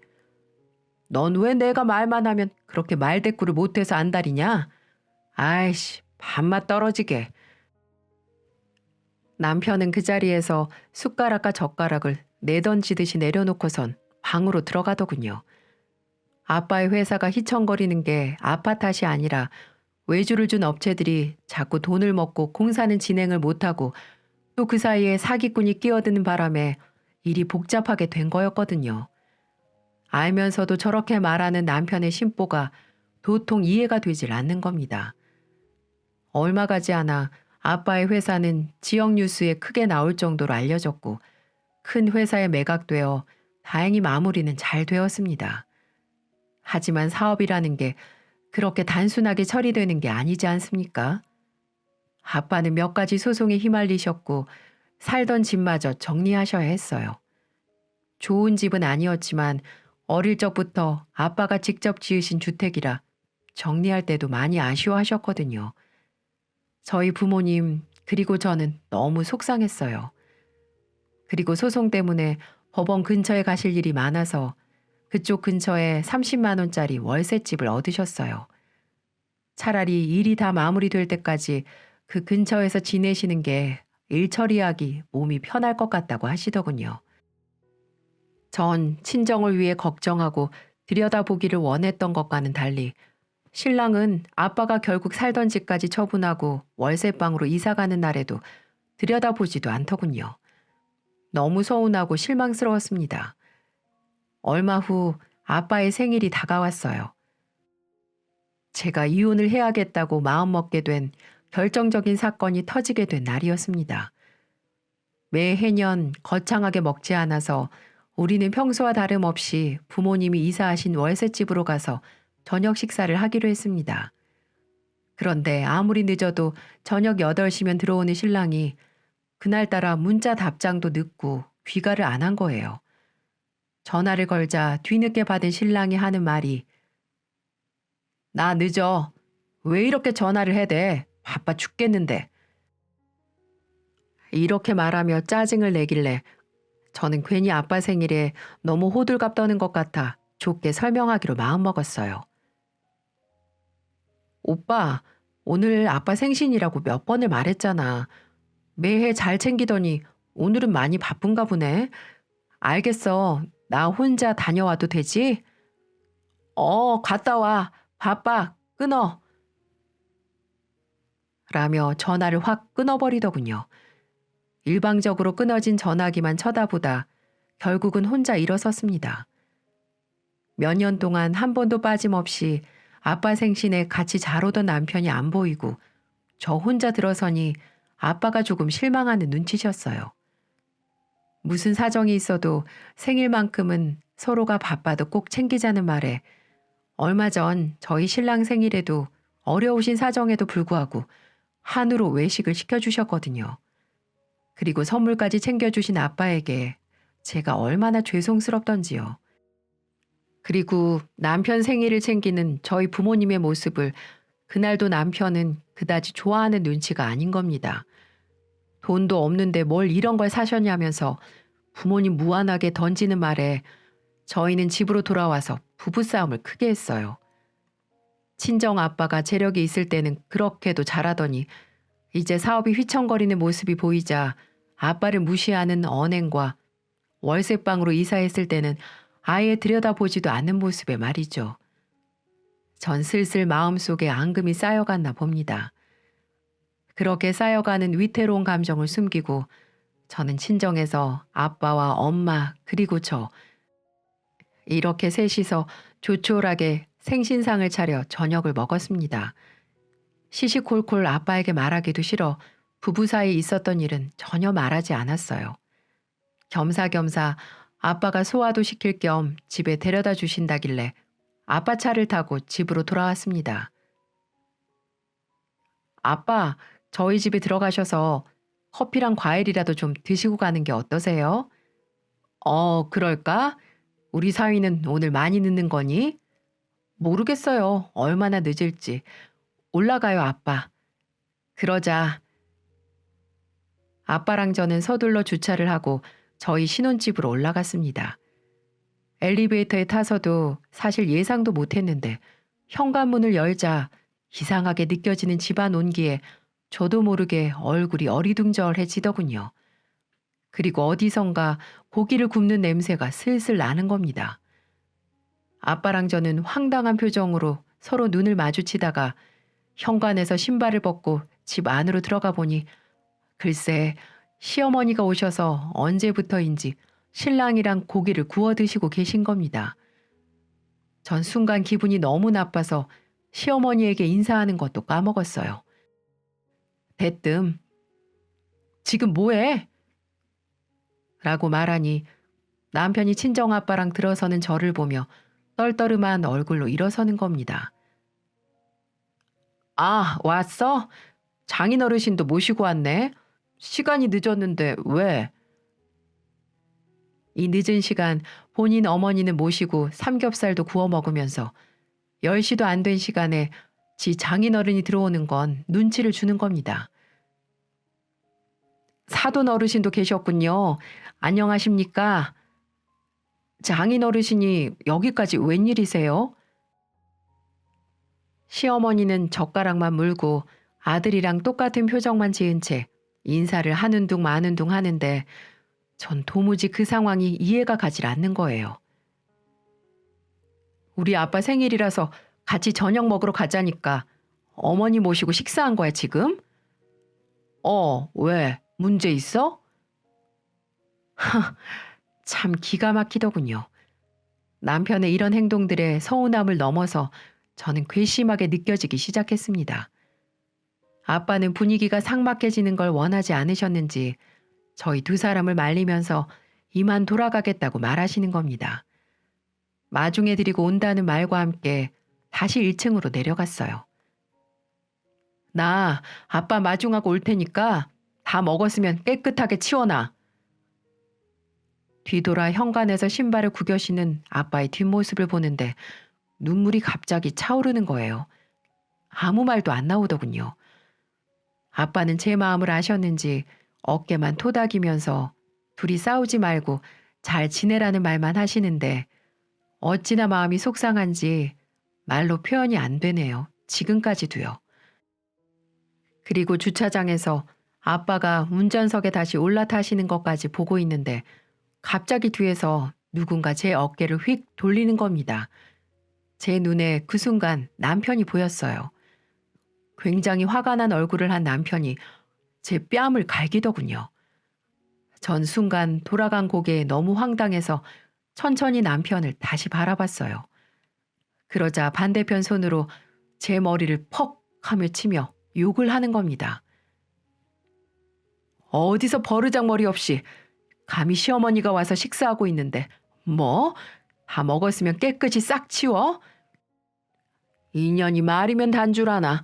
넌 왜 내가 말만 하면 그렇게 말대꾸를 못해서 안달이냐? 아이씨, 밥맛 떨어지게. 남편은 그 자리에서 숟가락과 젓가락을 내던지듯이 내려놓고선 방으로 들어가더군요. 아빠의 회사가 휘청거리는 게 아빠 탓이 아니라 외주를 준 업체들이 자꾸 돈을 먹고 공사는 진행을 못하고 또 그 사이에 사기꾼이 끼어드는 바람에 일이 복잡하게 된 거였거든요. 알면서도 저렇게 말하는 남편의 심보가 도통 이해가 되질 않는 겁니다. 얼마 가지 않아 아빠의 회사는 지역 뉴스에 크게 나올 정도로 알려졌고 큰 회사에 매각되어 다행히 마무리는 잘 되었습니다. 하지만 사업이라는 게 그렇게 단순하게 처리되는 게 아니지 않습니까? 아빠는 몇 가지 소송에 휘말리셨고 살던 집마저 정리하셔야 했어요. 좋은 집은 아니었지만 어릴 적부터 아빠가 직접 지으신 주택이라 정리할 때도 많이 아쉬워하셨거든요. 저희 부모님 그리고 저는 너무 속상했어요. 그리고 소송 때문에 법원 근처에 가실 일이 많아서 그쪽 근처에 30만 원짜리 월세집을 얻으셨어요. 차라리 일이 다 마무리될 때까지 그 근처에서 지내시는 게 일 처리하기 몸이 편할 것 같다고 하시더군요. 전 친정을 위해 걱정하고 들여다보기를 원했던 것과는 달리 신랑은 아빠가 결국 살던 집까지 처분하고 월세방으로 이사가는 날에도 들여다보지도 않더군요. 너무 서운하고 실망스러웠습니다. 얼마 후 아빠의 생일이 다가왔어요. 제가 이혼을 해야겠다고 마음먹게 된 결정적인 사건이 터지게 된 날이었습니다. 매해년 거창하게 먹지 않아서 우리는 평소와 다름없이 부모님이 이사하신 월세집으로 가서 저녁 식사를 하기로 했습니다. 그런데 아무리 늦어도 저녁 8시면 들어오는 신랑이 그날따라 문자 답장도 늦고 귀가를 안 한 거예요. 전화를 걸자 뒤늦게 받은 신랑이 하는 말이 나 늦어. 왜 이렇게 전화를 해대? 바빠 죽겠는데. 이렇게 말하며 짜증을 내길래 저는 괜히 아빠 생일에 너무 호들갑 떠는 것 같아 좋게 설명하기로 마음먹었어요. 오빠, 오늘 아빠 생신이라고 몇 번을 말했잖아. 매해 잘 챙기더니 오늘은 많이 바쁜가 보네. 알겠어. 나 혼자 다녀와도 되지? 갔다 와. 바빠. 끊어. 라며 전화를 확 끊어버리더군요. 일방적으로 끊어진 전화기만 쳐다보다 결국은 혼자 일어섰습니다. 몇 년 동안 한 번도 빠짐없이 아빠 생신에 같이 잘 오던 남편이 안 보이고 저 혼자 들어서니 아빠가 조금 실망하는 눈치셨어요. 무슨 사정이 있어도 생일만큼은 서로가 바빠도 꼭 챙기자는 말에 얼마 전 저희 신랑 생일에도 어려우신 사정에도 불구하고 한우로 외식을 시켜주셨거든요. 그리고 선물까지 챙겨주신 아빠에게 제가 얼마나 죄송스럽던지요. 그리고 남편 생일을 챙기는 저희 부모님의 모습을 그날도 남편은 그다지 좋아하는 눈치가 아닌 겁니다. 돈도 없는데 뭘 이런 걸 사셨냐면서 부모님 무안하게 던지는 말에 저희는 집으로 돌아와서 부부싸움을 크게 했어요. 친정 아빠가 재력이 있을 때는 그렇게도 잘하더니 이제 사업이 휘청거리는 모습이 보이자 아빠를 무시하는 언행과 월세방으로 이사했을 때는 아예 들여다보지도 않는 모습에 말이죠. 전 슬슬 마음속에 앙금이 쌓여갔나 봅니다. 그렇게 쌓여가는 위태로운 감정을 숨기고 저는 친정에서 아빠와 엄마 그리고 저 이렇게 셋이서 조촐하게 생신상을 차려 저녁을 먹었습니다. 시시콜콜 아빠에게 말하기도 싫어 부부 사이에 있었던 일은 전혀 말하지 않았어요. 겸사겸사 아빠가 소화도 시킬 겸 집에 데려다 주신다길래 아빠 차를 타고 집으로 돌아왔습니다. 아빠, 저희 집에 들어가셔서 커피랑 과일이라도 좀 드시고 가는 게 어떠세요? 그럴까? 우리 사위는 오늘 많이 늦는 거니? 모르겠어요. 얼마나 늦을지. 올라가요, 아빠. 그러자. 아빠랑 저는 서둘러 주차를 하고 저희 신혼집으로 올라갔습니다. 엘리베이터에 타서도 사실 예상도 못했는데 현관문을 열자 이상하게 느껴지는 집안 온기에 저도 모르게 얼굴이 어리둥절해지더군요. 그리고 어디선가 고기를 굽는 냄새가 슬슬 나는 겁니다. 아빠랑 저는 황당한 표정으로 서로 눈을 마주치다가 현관에서 신발을 벗고 집 안으로 들어가 보니 글쎄 시어머니가 오셔서 언제부터인지 신랑이랑 고기를 구워 드시고 계신 겁니다. 전 순간 기분이 너무 나빠서 시어머니에게 인사하는 것도 까먹었어요. 대뜸 지금 뭐해? 라고 말하니 남편이 친정아빠랑 들어서는 저를 보며 떨떠름한 얼굴로 일어서는 겁니다. 아, 왔어? 장인어르신도 모시고 왔네. 시간이 늦었는데 왜? 이 늦은 시간 본인 어머니는 모시고 삼겹살도 구워 먹으면서 10시도 안 된 시간에 지 장인어른이 들어오는 건 눈치를 주는 겁니다. 사돈 어르신도 계셨군요. 안녕하십니까? 장인어르신이 여기까지 웬일이세요? 시어머니는 젓가락만 물고 아들이랑 똑같은 표정만 지은 채 인사를 하는 둥 마는 둥 하는데 전 도무지 그 상황이 이해가 가질 않는 거예요. 우리 아빠 생일이라서 같이 저녁 먹으러 가자니까 어머니 모시고 식사한 거야 지금? 왜? 문제 있어? 참 기가 막히더군요. 남편의 이런 행동들에 서운함을 넘어서 저는 괘씸하게 느껴지기 시작했습니다. 아빠는 분위기가 삭막해지는 걸 원하지 않으셨는지 저희 두 사람을 말리면서 이만 돌아가겠다고 말하시는 겁니다. 마중에 드리고 온다는 말과 함께 다시 1층으로 내려갔어요. 나 아빠 마중하고 올 테니까 다 먹었으면 깨끗하게 치워놔. 뒤돌아 현관에서 신발을 구겨 신는 아빠의 뒷모습을 보는데 눈물이 갑자기 차오르는 거예요. 아무 말도 안 나오더군요. 아빠는 제 마음을 아셨는지 어깨만 토닥이면서 둘이 싸우지 말고 잘 지내라는 말만 하시는데 어찌나 마음이 속상한지 말로 표현이 안 되네요. 지금까지도요. 그리고 주차장에서 아빠가 운전석에 다시 올라타시는 것까지 보고 있는데 갑자기 뒤에서 누군가 제 어깨를 휙 돌리는 겁니다. 제 눈에 그 순간 남편이 보였어요. 굉장히 화가 난 얼굴을 한 남편이 제 뺨을 갈기더군요. 전 순간 돌아간 고개에 너무 황당해서 천천히 남편을 다시 바라봤어요. 그러자 반대편 손으로 제 머리를 퍽 하며 치며 욕을 하는 겁니다. 어디서 버르장머리 없이 감히 시어머니가 와서 식사하고 있는데 뭐? 다 먹었으면 깨끗이 싹 치워? 인연이 말이면 단줄 아나.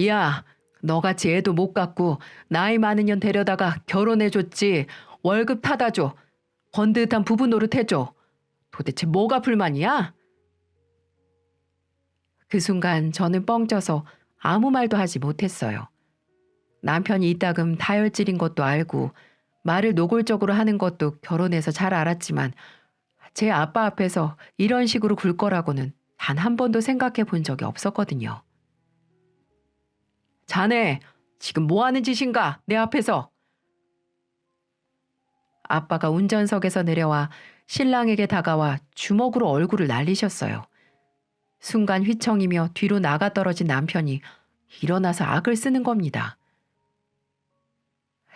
야, 너같이 애도 못 갖고 나이 많은 년 데려다가 결혼해줬지. 월급 타다 줘. 번듯한 부부 노릇 해줘. 도대체 뭐가 불만이야? 그 순간 저는 뻥쪄서 아무 말도 하지 못했어요. 남편이 이따금 다혈질인 것도 알고 말을 노골적으로 하는 것도 결혼해서 잘 알았지만 제 아빠 앞에서 이런 식으로 굴 거라고는 단 한 번도 생각해 본 적이 없었거든요. 자네, 지금 뭐 하는 짓인가? 내 앞에서. 아빠가 운전석에서 내려와 신랑에게 다가와 주먹으로 얼굴을 날리셨어요. 순간 휘청이며 뒤로 나가 떨어진 남편이 일어나서 악을 쓰는 겁니다.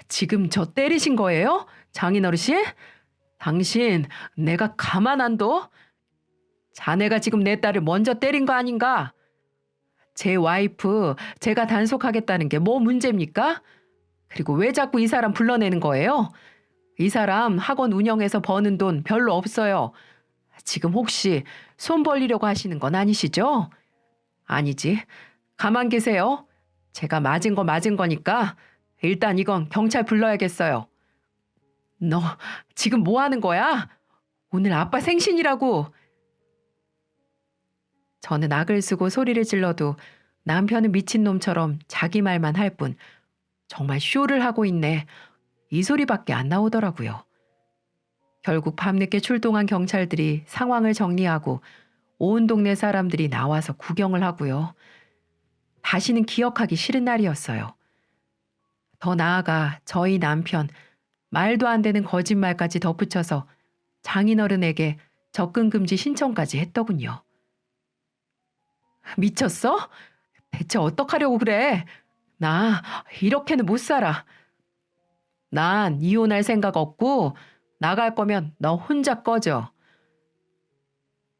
지금 저 때리신 거예요? 장인어르신? 당신 내가 가만 안 둬? 자네가 지금 내 딸을 먼저 때린 거 아닌가? 제 와이프 제가 단속하겠다는 게 뭐 문제입니까? 그리고 왜 자꾸 이 사람 불러내는 거예요? 이 사람 학원 운영해서 버는 돈 별로 없어요. 지금 혹시 손 벌리려고 하시는 건 아니시죠? 아니지. 가만 계세요. 제가 맞은 거 맞은 거니까 일단 이건 경찰 불러야겠어요. 너 지금 뭐 하는 거야? 오늘 아빠 생신이라고. 저는 악을 쓰고 소리를 질러도 남편은 미친놈처럼 자기 말만 할 뿐 정말 쇼를 하고 있네. 이 소리밖에 안 나오더라고요. 결국 밤늦게 출동한 경찰들이 상황을 정리하고 온 동네 사람들이 나와서 구경을 하고요. 다시는 기억하기 싫은 날이었어요. 더 나아가 저희 남편 말도 안 되는 거짓말까지 덧붙여서 장인어른에게 접근 금지 신청까지 했더군요. 미쳤어? 대체 어떡하려고 그래? 나 이렇게는 못 살아. 난 이혼할 생각 없고 나갈 거면 너 혼자 꺼져.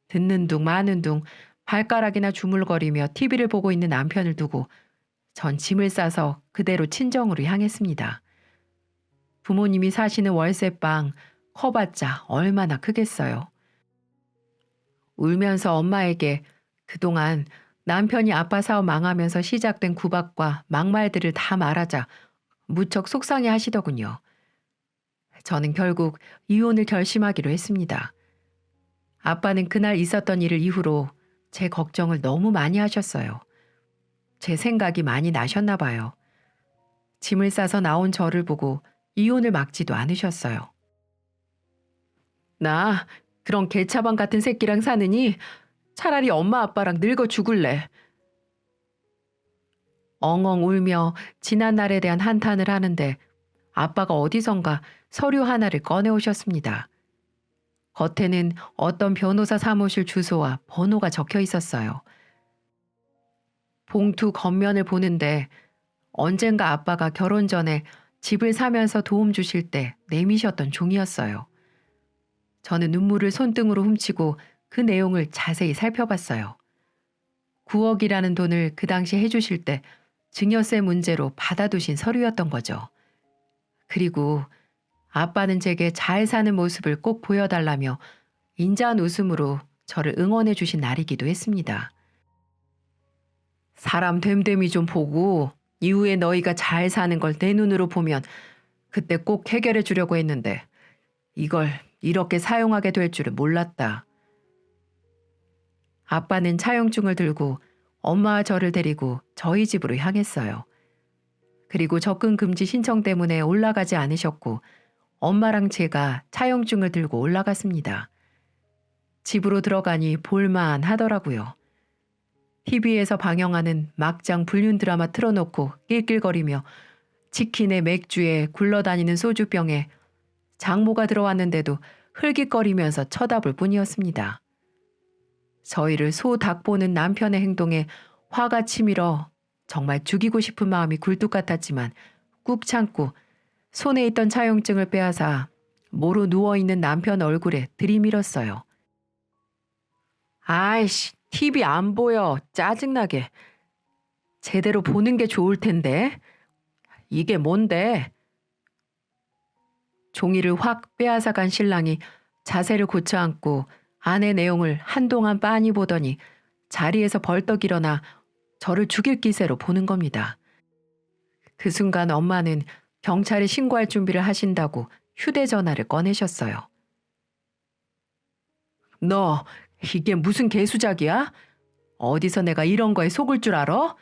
듣는 둥 마는 둥 발가락이나 주물거리며 TV를 보고 있는 남편을 두고 전 짐을 싸서 그대로 친정으로 향했습니다. 부모님이 사시는 월세방 커봤자 얼마나 크겠어요. 울면서 엄마에게 그동안 남편이 아빠 사업 망하면서 시작된 구박과 막말들을 다 말하자 무척 속상해 하시더군요. 저는 결국 이혼을 결심하기로 했습니다. 아빠는 그날 있었던 일을 이후로 제 걱정을 너무 많이 하셨어요. 제 생각이 많이 나셨나 봐요. 짐을 싸서 나온 저를 보고 이혼을 막지도 않으셨어요. 나 그런 개차반 같은 새끼랑 사느니 차라리 엄마 아빠랑 늙어 죽을래. 엉엉 울며 지난 날에 대한 한탄을 하는데 아빠가 어디선가 서류 하나를 꺼내오셨습니다. 겉에는 어떤 변호사 사무실 주소와 번호가 적혀 있었어요. 봉투 겉면을 보는데 언젠가 아빠가 결혼 전에 집을 사면서 도움 주실 때 내미셨던 종이었어요. 저는 눈물을 손등으로 훔치고 그 내용을 자세히 살펴봤어요. 9억이라는 돈을 그 당시 해주실 때 증여세 문제로 받아두신 서류였던 거죠. 그리고 아빠는 제게 잘 사는 모습을 꼭 보여달라며 인자한 웃음으로 저를 응원해 주신 날이기도 했습니다. 사람 됨됨이 좀 보고 이후에 너희가 잘 사는 걸 내 눈으로 보면 그때 꼭 해결해 주려고 했는데 이걸 이렇게 사용하게 될 줄은 몰랐다. 아빠는 차용증을 들고 엄마와 저를 데리고 저희 집으로 향했어요. 그리고 접근 금지 신청 때문에 올라가지 않으셨고 엄마랑 제가 차용증을 들고 올라갔습니다. 집으로 들어가니 볼만 하더라고요. TV에서 방영하는 막장 불륜 드라마 틀어놓고 낄낄거리며 치킨에 맥주에 굴러다니는 소주병에 장모가 들어왔는데도 흘깃거리면서 쳐다볼 뿐이었습니다. 저희를 소닭 보는 남편의 행동에 화가 치밀어 정말 죽이고 싶은 마음이 굴뚝 같았지만 꾹 참고 손에 있던 차용증을 빼앗아 모로 누워있는 남편 얼굴에 들이밀었어요. 아이씨, TV 안 보여. 짜증나게. 제대로 보는 게 좋을 텐데. 이게 뭔데? 종이를 확 빼앗아간 신랑이 자세를 고쳐 앉고 안의 내용을 한동안 빤히 보더니 자리에서 벌떡 일어나 저를 죽일 기세로 보는 겁니다. 그 순간 엄마는 경찰에 신고할 준비를 하신다고 휴대전화를 꺼내셨어요. 너 이게 무슨 개수작이야? 어디서 내가 이런 거에 속을 줄 알아?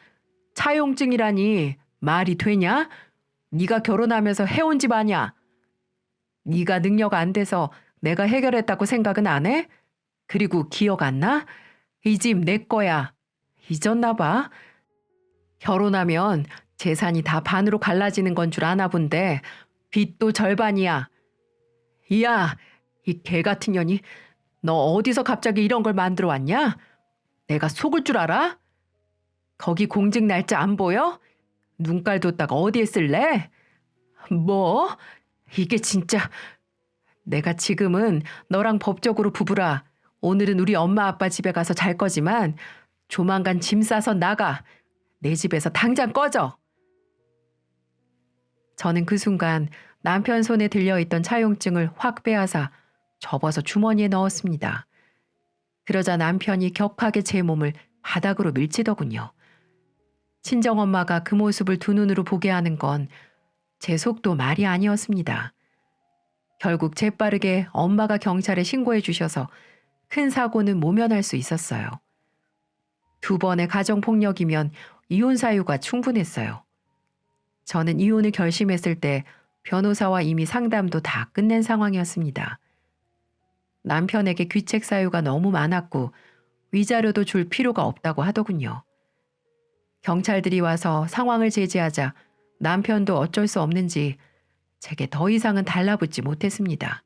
차용증이라니 말이 되냐? 네가 결혼하면서 해온 집 아냐? 네가 능력 안 돼서 내가 해결했다고 생각은 안 해? 그리고 기억 안 나? 이 집 내 거야. 잊었나 봐. 결혼하면 재산이 다 반으로 갈라지는 건 줄 아나 본데 빚도 절반이야. 이야, 이 개 같은 년이 너 어디서 갑자기 이런 걸 만들어 왔냐? 내가 속을 줄 알아? 거기 공직 날짜 안 보여? 눈깔 뒀다가 어디에 쓸래? 뭐? 이게 진짜... 내가 지금은 너랑 법적으로 부부라. 오늘은 우리 엄마 아빠 집에 가서 잘 거지만 조만간 짐 싸서 나가. 내 집에서 당장 꺼져. 저는 그 순간 남편 손에 들려있던 차용증을 확 빼앗아 접어서 주머니에 넣었습니다. 그러자 남편이 격하게 제 몸을 바닥으로 밀치더군요. 친정엄마가 그 모습을 두 눈으로 보게 하는 건 제 속도 말이 아니었습니다. 결국 재빠르게 엄마가 경찰에 신고해 주셔서 큰 사고는 모면할 수 있었어요. 2번의 가정폭력이면 이혼 사유가 충분했어요. 저는 이혼을 결심했을 때 변호사와 이미 상담도 다 끝낸 상황이었습니다. 남편에게 귀책 사유가 너무 많았고 위자료도 줄 필요가 없다고 하더군요. 경찰들이 와서 상황을 제지하자 남편도 어쩔 수 없는지 제게 더 이상은 달라붙지 못했습니다.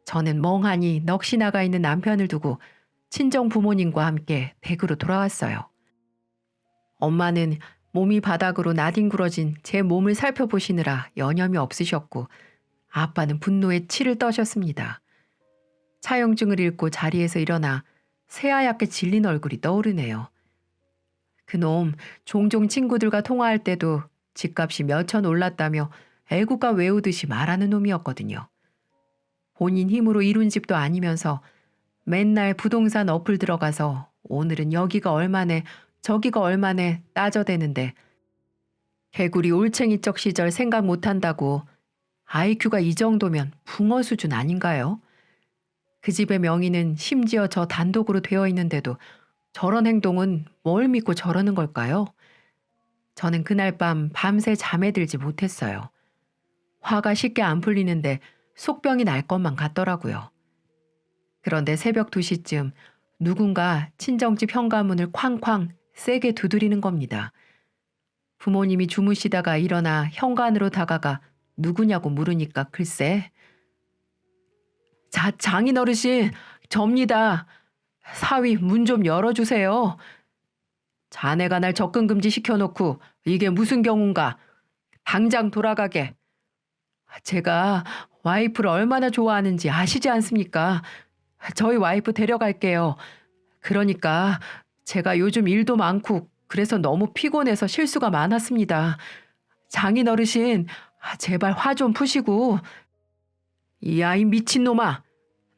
저는 멍하니 넋이 나가 있는 남편을 두고 친정 부모님과 함께 댁으로 돌아왔어요. 엄마는 몸이 바닥으로 나뒹굴어진 제 몸을 살펴보시느라 여념이 없으셨고 아빠는 분노에 치를 떠셨습니다. 차용증을 읽고 자리에서 일어나 새하얗게 질린 얼굴이 떠오르네요. 그놈 종종 친구들과 통화할 때도 집값이 몇천 올랐다며 애국가 외우듯이 말하는 놈이었거든요. 본인 힘으로 이룬 집도 아니면서 맨날 부동산 어플 들어가서 오늘은 여기가 얼마네 저기가 얼마네 따져대는데 개구리 올챙이적 시절 생각 못한다고 IQ가 이 정도면 붕어 수준 아닌가요? 그 집의 명의는 심지어 저 단독으로 되어 있는데도 저런 행동은 뭘 믿고 저러는 걸까요? 저는 그날 밤새 잠에 들지 못했어요. 화가 쉽게 안 풀리는데 속병이 날 것만 같더라고요. 그런데 새벽 2시쯤 누군가 친정집 현관문을 쾅쾅 세게 두드리는 겁니다. 부모님이 주무시다가 일어나 현관으로 다가가 누구냐고 물으니까 글쎄. 장인어르신, 접니다. 사위 문 좀 열어주세요. 자네가 날 접근금지 시켜놓고 이게 무슨 경우인가. 당장 돌아가게. 제가 와이프를 얼마나 좋아하는지 아시지 않습니까? 저희 와이프 데려갈게요. 그러니까 제가 요즘 일도 많고 그래서 너무 피곤해서 실수가 많았습니다. 장인어르신, 제발 화 좀 푸시고. 이 아이 미친놈아.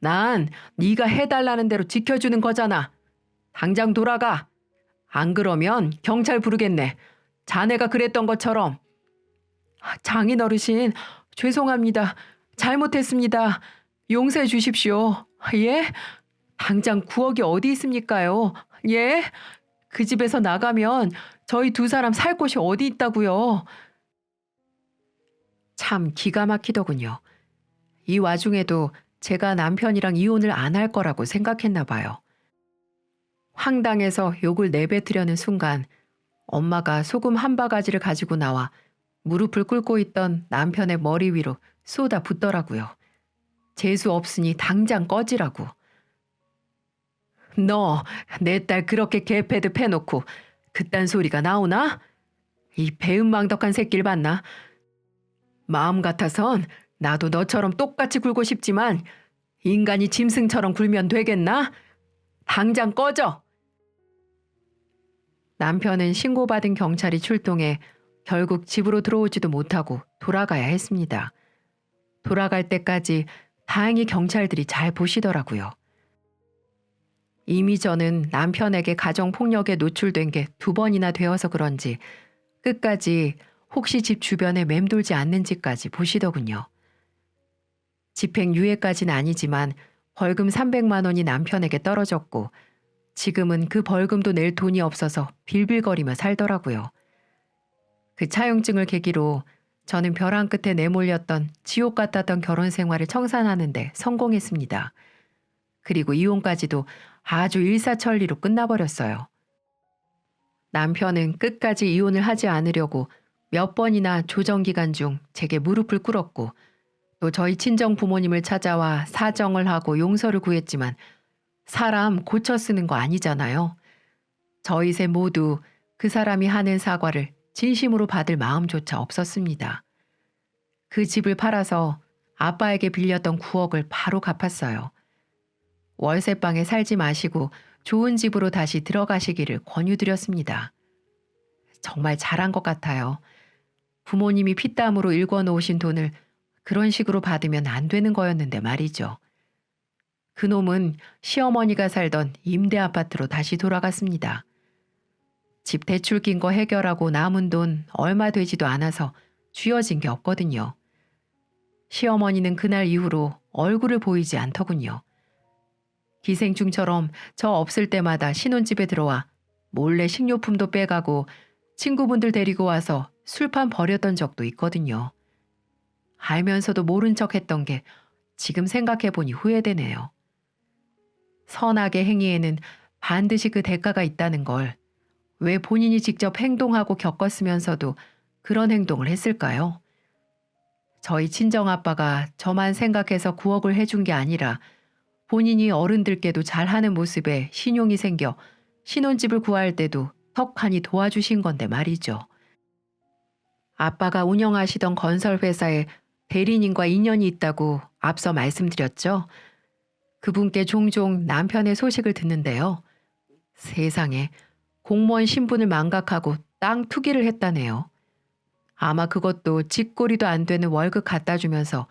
난 네가 해달라는 대로 지켜주는 거잖아. 당장 돌아가. 안 그러면 경찰 부르겠네. 자네가 그랬던 것처럼. 장인 어르신, 죄송합니다. 잘못했습니다. 용서해 주십시오. 예? 당장 9억이 어디 있습니까요? 예? 그 집에서 나가면 저희 두 사람 살 곳이 어디 있다고요? 참 기가 막히더군요. 이 와중에도 제가 남편이랑 이혼을 안 할 거라고 생각했나 봐요. 황당해서 욕을 내뱉으려는 순간 엄마가 소금 한 바가지를 가지고 나와 무릎을 꿇고 있던 남편의 머리 위로 쏟아 붓더라고요. 재수 없으니 당장 꺼지라고. 너 내 딸 그렇게 개패드 패놓고 그딴 소리가 나오나? 이 배은망덕한 새끼를 봤나? 마음 같아선 나도 너처럼 똑같이 굴고 싶지만 인간이 짐승처럼 굴면 되겠나? 당장 꺼져! 남편은 신고받은 경찰이 출동해 결국 집으로 들어오지도 못하고 돌아가야 했습니다. 돌아갈 때까지 다행히 경찰들이 잘 보시더라고요. 이미 저는 남편에게 가정폭력에 노출된 게 2번이나 되어서 그런지 끝까지 혹시 집 주변에 맴돌지 않는지까지 보시더군요. 집행유예까지는 아니지만 벌금 300만 원이 남편에게 떨어졌고 지금은 그 벌금도 낼 돈이 없어서 빌빌거리며 살더라고요. 그 차용증을 계기로 저는 벼랑 끝에 내몰렸던 지옥 같았던 결혼 생활을 청산하는 데 성공했습니다. 그리고 이혼까지도 아주 일사천리로 끝나버렸어요. 남편은 끝까지 이혼을 하지 않으려고 몇 번이나 조정기간 중 제게 무릎을 꿇었고 또 저희 친정 부모님을 찾아와 사정을 하고 용서를 구했지만 사람 고쳐 쓰는 거 아니잖아요. 저희 세 모두 그 사람이 하는 사과를 진심으로 받을 마음조차 없었습니다. 그 집을 팔아서 아빠에게 빌렸던 9억을 바로 갚았어요. 월세방에 살지 마시고 좋은 집으로 다시 들어가시기를 권유드렸습니다. 정말 잘한 것 같아요. 부모님이 피땀으로 일궈놓으신 돈을 그런 식으로 받으면 안 되는 거였는데 말이죠. 그놈은 시어머니가 살던 임대 아파트로 다시 돌아갔습니다. 집 대출 낀 거 해결하고 남은 돈 얼마 되지도 않아서 쥐어진 게 없거든요. 시어머니는 그날 이후로 얼굴을 보이지 않더군요. 기생충처럼 저 없을 때마다 신혼집에 들어와 몰래 식료품도 빼가고 친구분들 데리고 와서 술판 버렸던 적도 있거든요. 알면서도 모른 척 했던 게 지금 생각해보니 후회되네요. 선악의 행위에는 반드시 그 대가가 있다는 걸 왜 본인이 직접 행동하고 겪었으면서도 그런 행동을 했을까요? 저희 친정아빠가 저만 생각해서 9억을 해준 게 아니라 본인이 어른들께도 잘하는 모습에 신용이 생겨 신혼집을 구할 때도 턱하니 도와주신 건데 말이죠. 아빠가 운영하시던 건설회사에 대리님과 인연이 있다고 앞서 말씀드렸죠. 그분께 종종 남편의 소식을 듣는데요. 세상에 공무원 신분을 망각하고 땅 투기를 했다네요. 아마 그것도 쥐꼬리도 안 되는 월급 갖다 주면서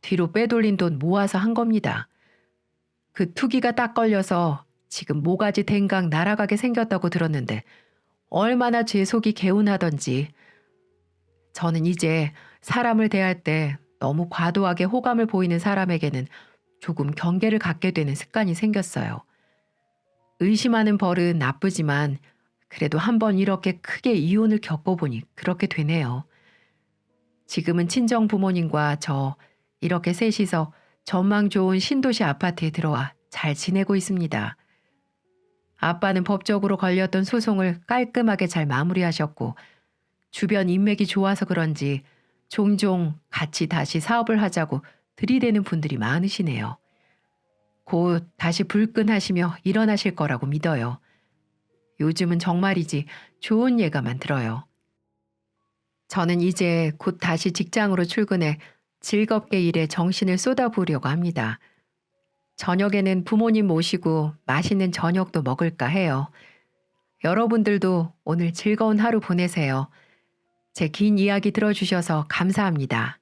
뒤로 빼돌린 돈 모아서 한 겁니다. 그 투기가 딱 걸려서 지금 모가지 댕강 날아가게 생겼다고 들었는데 얼마나 제 속이 개운하던지. 저는 이제 사람을 대할 때 너무 과도하게 호감을 보이는 사람에게는 조금 경계를 갖게 되는 습관이 생겼어요. 의심하는 버릇 나쁘지만 그래도 한번 이렇게 크게 이혼을 겪어보니 그렇게 되네요. 지금은 친정 부모님과 저 이렇게 셋이서 전망 좋은 신도시 아파트에 들어와 잘 지내고 있습니다. 아빠는 법적으로 걸렸던 소송을 깔끔하게 잘 마무리하셨고 주변 인맥이 좋아서 그런지 종종 같이 다시 사업을 하자고 들이대는 분들이 많으시네요. 곧 다시 불끈하시며 일어나실 거라고 믿어요. 요즘은 정말이지 좋은 예감만 들어요. 저는 이제 곧 다시 직장으로 출근해 즐겁게 일에 정신을 쏟아부으려고 합니다. 저녁에는 부모님 모시고 맛있는 저녁도 먹을까 해요. 여러분들도 오늘 즐거운 하루 보내세요. 제 긴 이야기 들어주셔서 감사합니다.